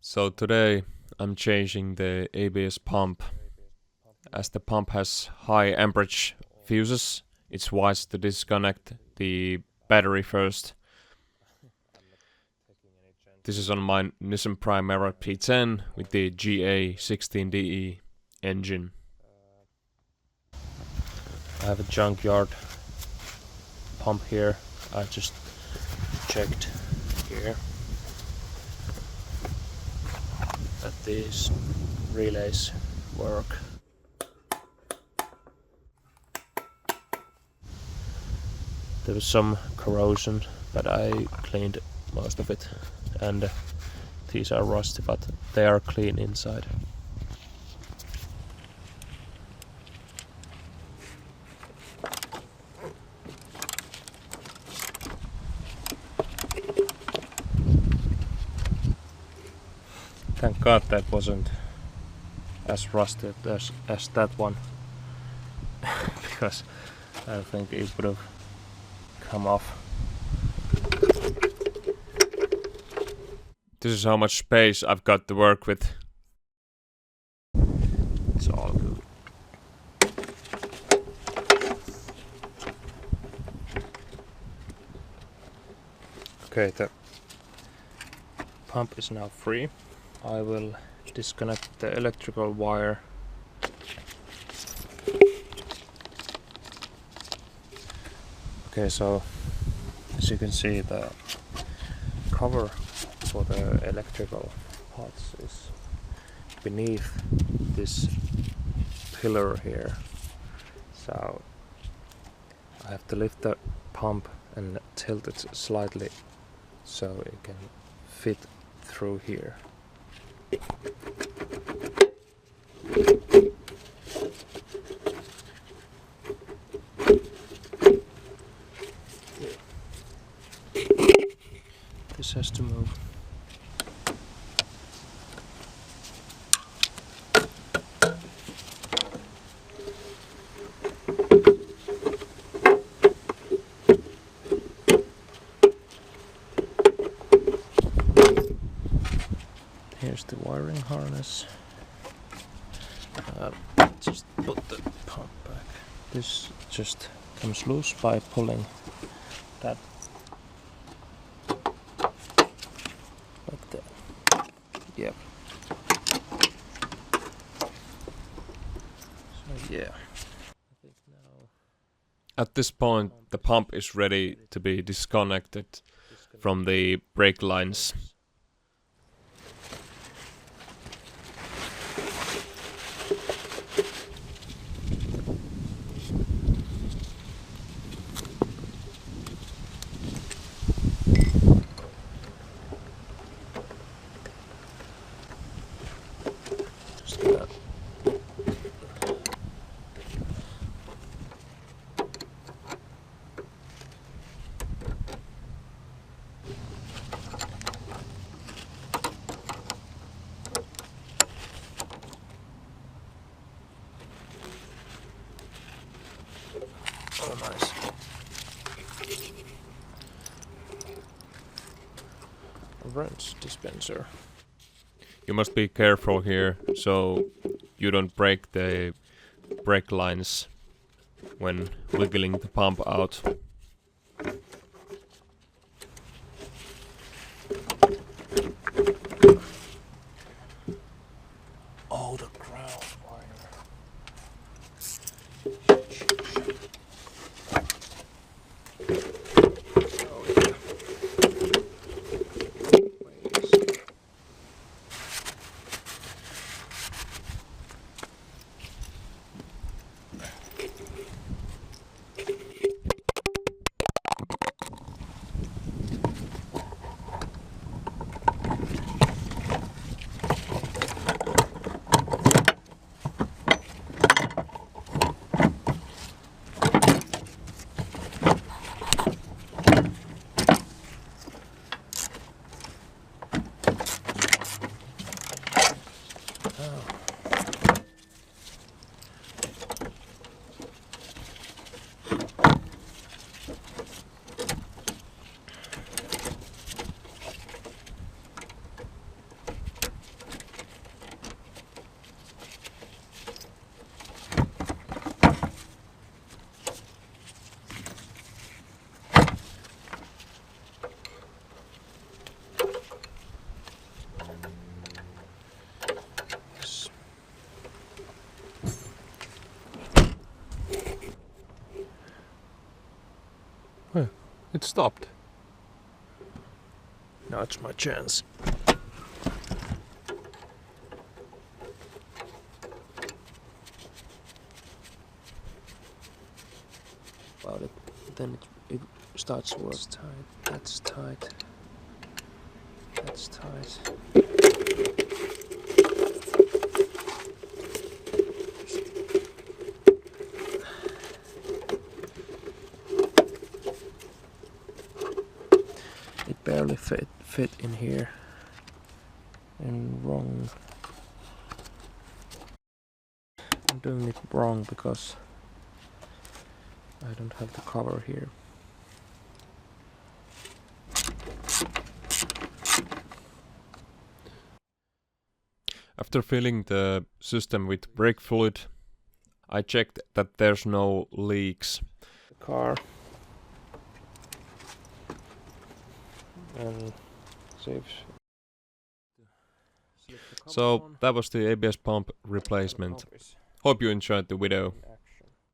So today I'm changing the ABS pump. As the pump has high amperage fuses, it's wise to disconnect the battery first. This is on my Nissan Primera P10 with the GA16DE engine. I have a junkyard pump here. I just checked here that these relays work. There was some corrosion, but I cleaned most of it, and these are rusty, but they are clean inside. Thank God that wasn't as rusted as that one, because I think it would have come off. This is how much space I've got to work with. It's all good. Okay, the pump is now free. I will disconnect the electrical wire. Okay, so as you can see, the cover for the electrical pots is beneath this pillar here. So I have to lift the pump and tilt it slightly so it can fit through here. This has to move. Here's the wiring harness. Just put the pump back. This just comes loose by pulling that like that. Yep. So yeah. I think now at this point the pump is ready to be disconnected from the brake lines. Oh, nice. A wrench dispenser. You must be careful here so you don't break the brake lines when wiggling the pump out. Oh, the ground wire. It stopped. Now it's my chance. Well, then it starts to work. It's tight. That's tight. That's tight. It barely fit in here. And wrong. I'm doing it wrong because I don't have the cover here. After filling the system with brake fluid, I checked that there's no leaks. The car. And saves. So that was the ABS pump replacement. Hope you enjoyed the video.